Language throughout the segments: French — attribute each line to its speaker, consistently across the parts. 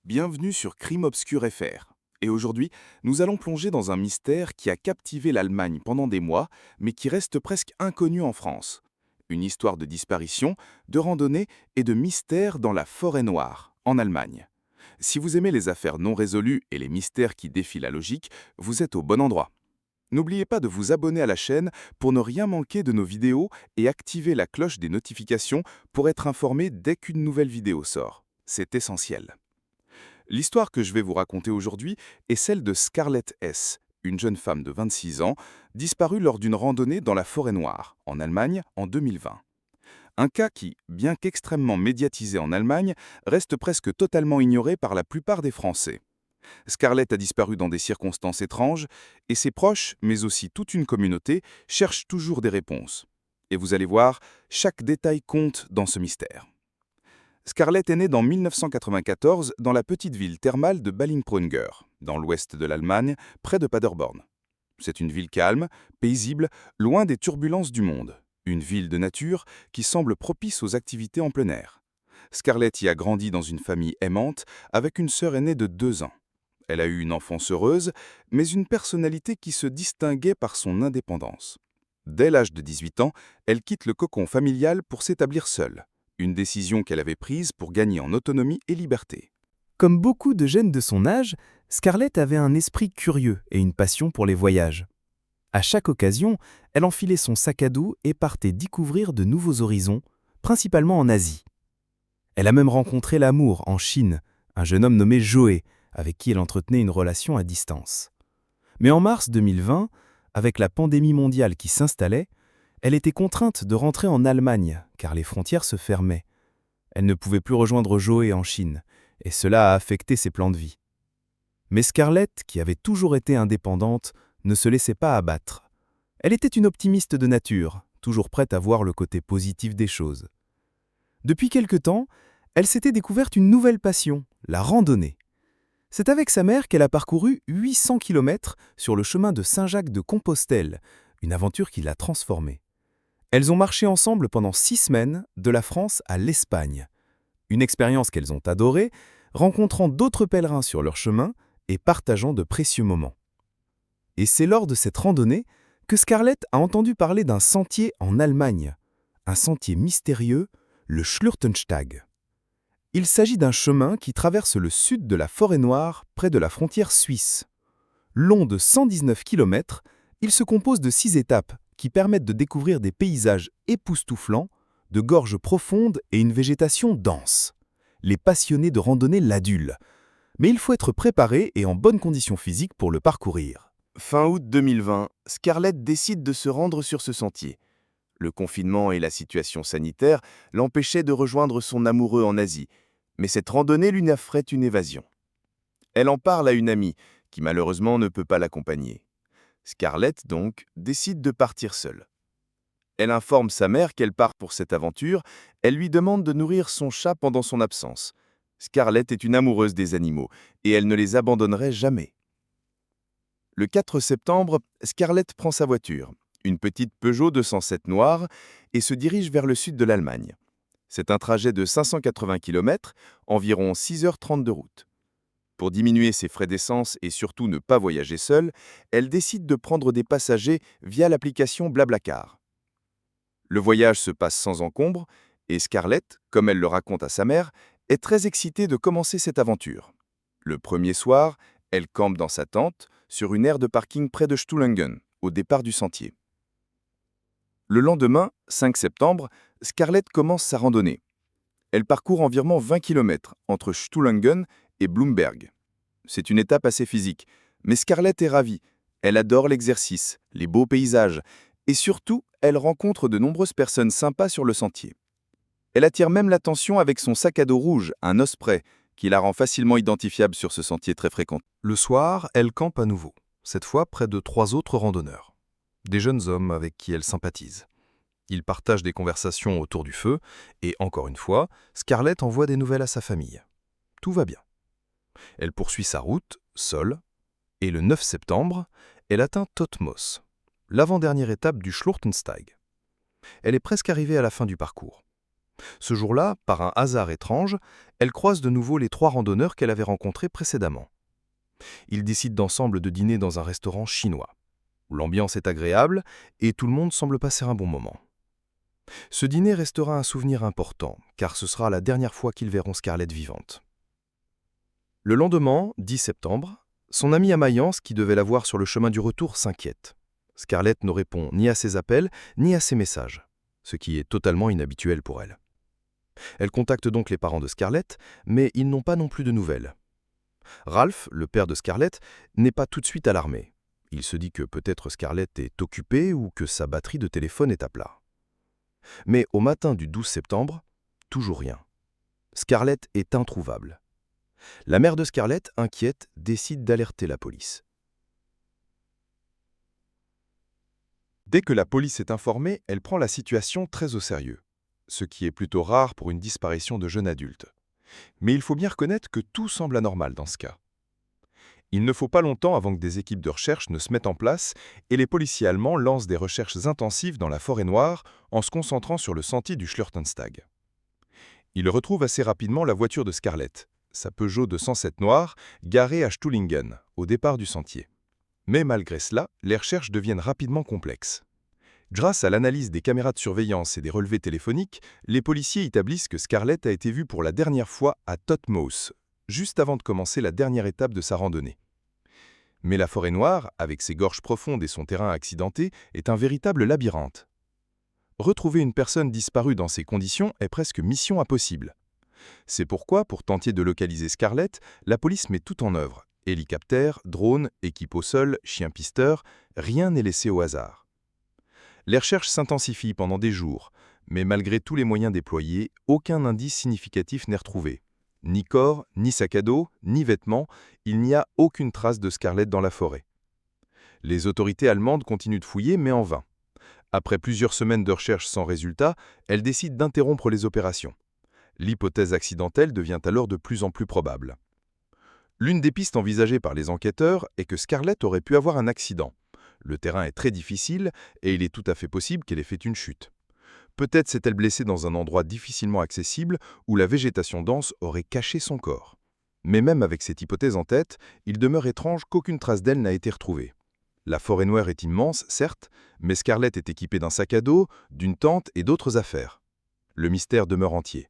Speaker 1: Bienvenue sur Crime Obscur FR. Et aujourd'hui, nous allons plonger dans un mystère qui a captivé l'Allemagne pendant des mois, mais qui reste presque inconnu en France. Une histoire de disparition, de randonnée et de mystère dans la forêt noire, en Allemagne. Si vous aimez les affaires non résolues et les mystères qui défient la logique, vous êtes au bon endroit. N'oubliez pas de vous abonner à la chaîne pour ne rien manquer de nos vidéos et activer la cloche des notifications pour être informé dès qu'une nouvelle vidéo sort. C'est essentiel. L'histoire que je vais vous raconter aujourd'hui est celle de Scarlett S., une jeune femme de 26 ans, disparue lors d'une randonnée dans la forêt noire, en Allemagne, en 2020. Un cas qui, bien qu'extrêmement médiatisé en Allemagne, reste presque totalement ignoré par la plupart des Français. Scarlett a disparu dans des circonstances étranges, et ses proches, mais aussi toute une communauté, cherchent toujours des réponses. Et vous allez voir, chaque détail compte dans ce mystère. Scarlett est née dans 1994 dans la petite ville thermale de Ballinprunger, dans l'ouest de l'Allemagne, près de Paderborn. C'est une ville calme, paisible, loin des turbulences du monde. Une ville de nature qui semble propice aux activités en plein air. Scarlett y a grandi dans une famille aimante, avec une sœur aînée de 2 ans. Elle a eu une enfance heureuse, mais une personnalité qui se distinguait par son indépendance. Dès l'âge de 18 ans, elle quitte le cocon familial pour s'établir seule. Une décision qu'elle avait prise pour gagner en autonomie et liberté.
Speaker 2: Comme beaucoup de jeunes de son âge, Scarlett avait un esprit curieux et une passion pour les voyages. À chaque occasion, elle enfilait son sac à dos et partait découvrir de nouveaux horizons, principalement en Asie. Elle a même rencontré l'amour en Chine, un jeune homme nommé Joe, avec qui elle entretenait une relation à distance. Mais en mars 2020, avec la pandémie mondiale qui s'installait, elle était contrainte de rentrer en Allemagne, car les frontières se fermaient. Elle ne pouvait plus rejoindre Joe en Chine, et cela a affecté ses plans de vie. Mais Scarlett, qui avait toujours été indépendante, ne se laissait pas abattre. Elle était une optimiste de nature, toujours prête à voir le côté positif des choses. Depuis quelque temps, elle s'était découverte une nouvelle passion, la randonnée. C'est avec sa mère qu'elle a parcouru 800 km sur le chemin de Saint-Jacques-de-Compostelle, une aventure qui l'a transformée. Elles ont marché ensemble pendant 6 semaines, de la France à l'Espagne. Une expérience qu'elles ont adorée, rencontrant d'autres pèlerins sur leur chemin et partageant de précieux moments. Et c'est lors de cette randonnée que Scarlett a entendu parler d'un sentier en Allemagne, un sentier mystérieux, le Schlurtenstag. Il s'agit d'un chemin qui traverse le sud de la forêt noire près de la frontière suisse. Long de 119 km, il se compose de 6 étapes qui permettent de découvrir des paysages époustouflants, de gorges profondes et une végétation dense. Les passionnés de randonnée l'adulent. Mais il faut être préparé et en bonne condition physique pour le parcourir.
Speaker 3: Fin août 2020, Scarlett décide de se rendre sur ce sentier. Le confinement et la situation sanitaire l'empêchaient de rejoindre son amoureux en Asie, mais cette randonnée lui offrait une évasion. Elle en parle à une amie, qui malheureusement ne peut pas l'accompagner. Scarlett, donc, décide de partir seule. Elle informe sa mère qu'elle part pour cette aventure, elle lui demande de nourrir son chat pendant son absence. Scarlett est une amoureuse des animaux, et elle ne les abandonnerait jamais. Le 4 septembre, Scarlett prend sa voiture, une petite Peugeot 207 noire, et se dirige vers le sud de l'Allemagne. C'est un trajet de 580 km, environ 6h30 de route. Pour diminuer ses frais d'essence et surtout ne pas voyager seule, elle décide de prendre des passagers via l'application Blablacar. Le voyage se passe sans encombre, et Scarlett, comme elle le raconte à sa mère, est très excitée de commencer cette aventure. Le premier soir, elle campe dans sa tente, sur une aire de parking près de Stulungen, au départ du sentier. Le lendemain, 5 septembre, Scarlett commence sa randonnée. Elle parcourt environ 20 km entre Stulungen et Blumberg. C'est une étape assez physique, mais Scarlett est ravie. Elle adore l'exercice, les beaux paysages, et surtout, elle rencontre de nombreuses personnes sympas sur le sentier. Elle attire même l'attention avec son sac à dos rouge, un osprey, qui la rend facilement identifiable sur ce sentier très fréquent.
Speaker 4: Le soir, elle campe à nouveau, cette fois près de 3 autres randonneurs. Des jeunes hommes avec qui elle sympathise. Ils partagent des conversations autour du feu, et encore une fois, Scarlett envoie des nouvelles à sa famille. Tout va bien. Elle poursuit sa route, seule, et le 9 septembre, elle atteint Totmos, l'avant-dernière étape du Schlurtenstag. Elle est presque arrivée à la fin du parcours. Ce jour-là, par un hasard étrange, elle croise de nouveau les 3 randonneurs qu'elle avait rencontrés précédemment. Ils décident d'ensemble de dîner dans un restaurant chinois. L'ambiance est agréable et tout le monde semble passer un bon moment. Ce dîner restera un souvenir important, car ce sera la dernière fois qu'ils verront Scarlett vivante. Le lendemain, 10 septembre, son amie à Mayence, qui devait la voir sur le chemin du retour, s'inquiète. Scarlett ne répond ni à ses appels, ni à ses messages, ce qui est totalement inhabituel pour elle. Elle contacte donc les parents de Scarlett, mais ils n'ont pas non plus de nouvelles. Ralph, le père de Scarlett, n'est pas tout de suite alarmé. Il se dit que peut-être Scarlett est occupée ou que sa batterie de téléphone est à plat. Mais au matin du 12 septembre, toujours rien. Scarlett est introuvable. La mère de Scarlett, inquiète, décide d'alerter la police.
Speaker 1: Dès que la police est informée, elle prend la situation très au sérieux, ce qui est plutôt rare pour une disparition de jeunes adultes. Mais il faut bien reconnaître que tout semble anormal dans ce cas. Il ne faut pas longtemps avant que des équipes de recherche ne se mettent en place et les policiers allemands lancent des recherches intensives dans la forêt noire en se concentrant sur le sentier du Schlürtenstag. Ils retrouvent assez rapidement la voiture de Scarlett, sa Peugeot 207 noire, garée à Stuhlingen, au départ du sentier. Mais malgré cela, les recherches deviennent rapidement complexes. Grâce à l'analyse des caméras de surveillance et des relevés téléphoniques, les policiers établissent que Scarlett a été vue pour la dernière fois à Totmoos, juste avant de commencer la dernière étape de sa randonnée. Mais la forêt noire, avec ses gorges profondes et son terrain accidenté, est un véritable labyrinthe. Retrouver une personne disparue dans ces conditions est presque mission impossible. C'est pourquoi, pour tenter de localiser Scarlett, la police met tout en œuvre. Hélicoptère, drone, équipe au sol, chien pisteur, rien n'est laissé au hasard. Les recherches s'intensifient pendant des jours, mais malgré tous les moyens déployés, aucun indice significatif n'est retrouvé. Ni corps, ni sac à dos, ni vêtements, il n'y a aucune trace de Scarlett dans la forêt. Les autorités allemandes continuent de fouiller, mais en vain. Après plusieurs semaines de recherche sans résultat, elles décident d'interrompre les opérations. L'hypothèse accidentelle devient alors de plus en plus probable. L'une des pistes envisagées par les enquêteurs est que Scarlett aurait pu avoir un accident. Le terrain est très difficile et il est tout à fait possible qu'elle ait fait une chute. Peut-être s'est-elle blessée dans un endroit difficilement accessible où la végétation dense aurait caché son corps. Mais même avec cette hypothèse en tête, il demeure étrange qu'aucune trace d'elle n'a été retrouvée. La forêt noire est immense, certes, mais Scarlett est équipée d'un sac à dos, d'une tente et d'autres affaires. Le mystère demeure entier.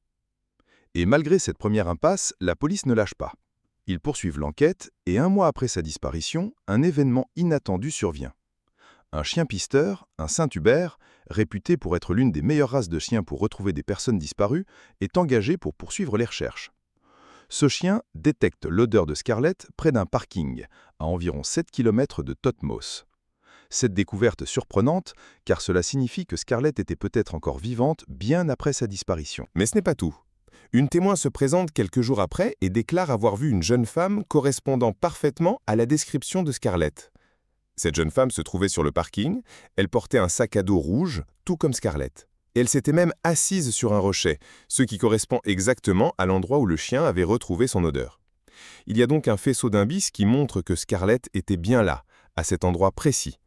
Speaker 1: Et malgré cette première impasse, la police ne lâche pas. Ils poursuivent l'enquête et 1 mois après sa disparition, un événement inattendu survient. Un chien pisteur, un Saint-Hubert, réputé pour être l'une des meilleures races de chiens pour retrouver des personnes disparues, est engagé pour poursuivre les recherches. Ce chien détecte l'odeur de Scarlett près d'un parking, à environ 7 km de Totmoos. Cette découverte surprenante, car cela signifie que Scarlett était peut-être encore vivante bien après sa disparition.
Speaker 5: Mais ce n'est pas tout. Une témoin se présente quelques jours après et déclare avoir vu une jeune femme correspondant parfaitement à la description de Scarlett. Cette jeune femme se trouvait sur le parking, elle portait un sac à dos rouge, tout comme Scarlett. Et elle s'était même assise sur un rocher, ce qui correspond exactement à l'endroit où le chien avait retrouvé son odeur. Il y a donc un faisceau d'indices qui montre que Scarlett était bien là, à cet endroit précis.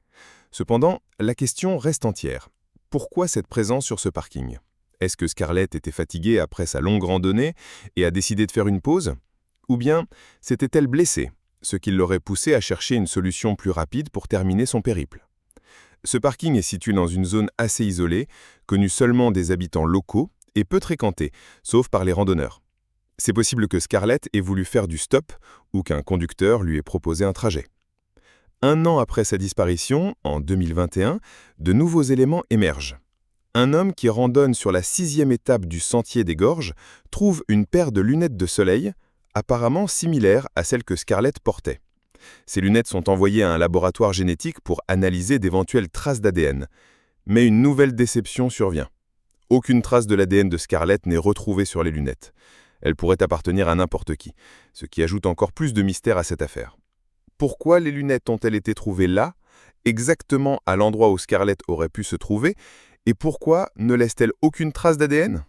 Speaker 5: Cependant, la question reste entière. Pourquoi cette présence sur ce parking ? Est-ce que Scarlett était fatiguée après sa longue randonnée et a décidé de faire une pause ? Ou bien s'était-elle blessée, ce qui l'aurait poussée à chercher une solution plus rapide pour terminer son périple ? Ce parking est situé dans une zone assez isolée, connue seulement des habitants locaux et peu fréquentée, sauf par les randonneurs. C'est possible que Scarlett ait voulu faire du stop ou qu'un conducteur lui ait proposé un trajet. 1 an après sa disparition, en 2021, de nouveaux éléments émergent. Un homme qui randonne sur la 6e étape du sentier des Gorges trouve une paire de lunettes de soleil, apparemment similaires à celles que Scarlett portait. Ces lunettes sont envoyées à un laboratoire génétique pour analyser d'éventuelles traces d'ADN. Mais une nouvelle déception survient. Aucune trace de l'ADN de Scarlett n'est retrouvée sur les lunettes. Elle pourrait appartenir à n'importe qui, ce qui ajoute encore plus de mystère à cette affaire. Pourquoi les lunettes ont-elles été trouvées là, exactement à l'endroit où Scarlett aurait pu se trouver, et pourquoi ne laisse-t-elle aucune trace d'ADN ?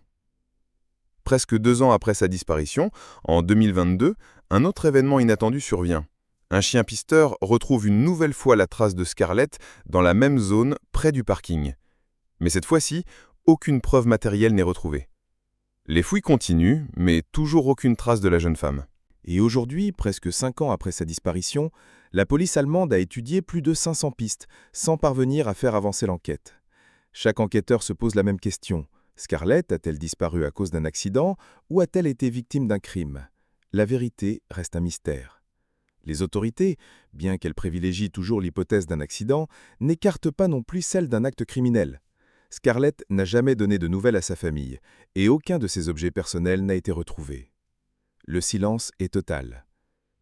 Speaker 5: Presque 2 ans après sa disparition, en 2022, un autre événement inattendu survient. Un chien pisteur retrouve une nouvelle fois la trace de Scarlett dans la même zone près du parking. Mais cette fois-ci, aucune preuve matérielle n'est retrouvée. Les fouilles continuent, mais toujours aucune trace de la jeune femme.
Speaker 1: Et aujourd'hui, presque 5 ans après sa disparition, la police allemande a étudié plus de 500 pistes, sans parvenir à faire avancer l'enquête. Chaque enquêteur se pose la même question. Scarlett a-t-elle disparu à cause d'un accident ou a-t-elle été victime d'un crime? La vérité reste un mystère. Les autorités, bien qu'elles privilégient toujours l'hypothèse d'un accident, n'écartent pas non plus celle d'un acte criminel. Scarlett n'a jamais donné de nouvelles à sa famille, et aucun de ses objets personnels n'a été retrouvé. Le silence est total.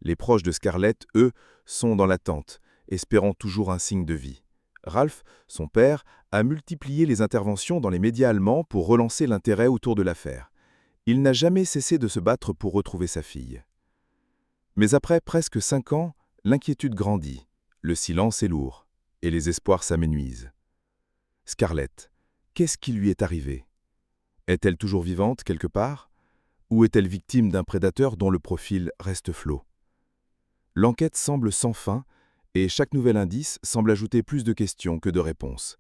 Speaker 1: Les proches de Scarlett, eux, sont dans l'attente, espérant toujours un signe de vie. Ralph, son père, a multiplié les interventions dans les médias allemands pour relancer l'intérêt autour de l'affaire. Il n'a jamais cessé de se battre pour retrouver sa fille. Mais après presque 5 ans, l'inquiétude grandit, le silence est lourd, et les espoirs s'amenuisent. Scarlett, qu'est-ce qui lui est arrivé? Est-elle toujours vivante quelque part? Ou est-elle victime d'un prédateur dont le profil reste flou? L'enquête semble sans fin, et chaque nouvel indice semble ajouter plus de questions que de réponses.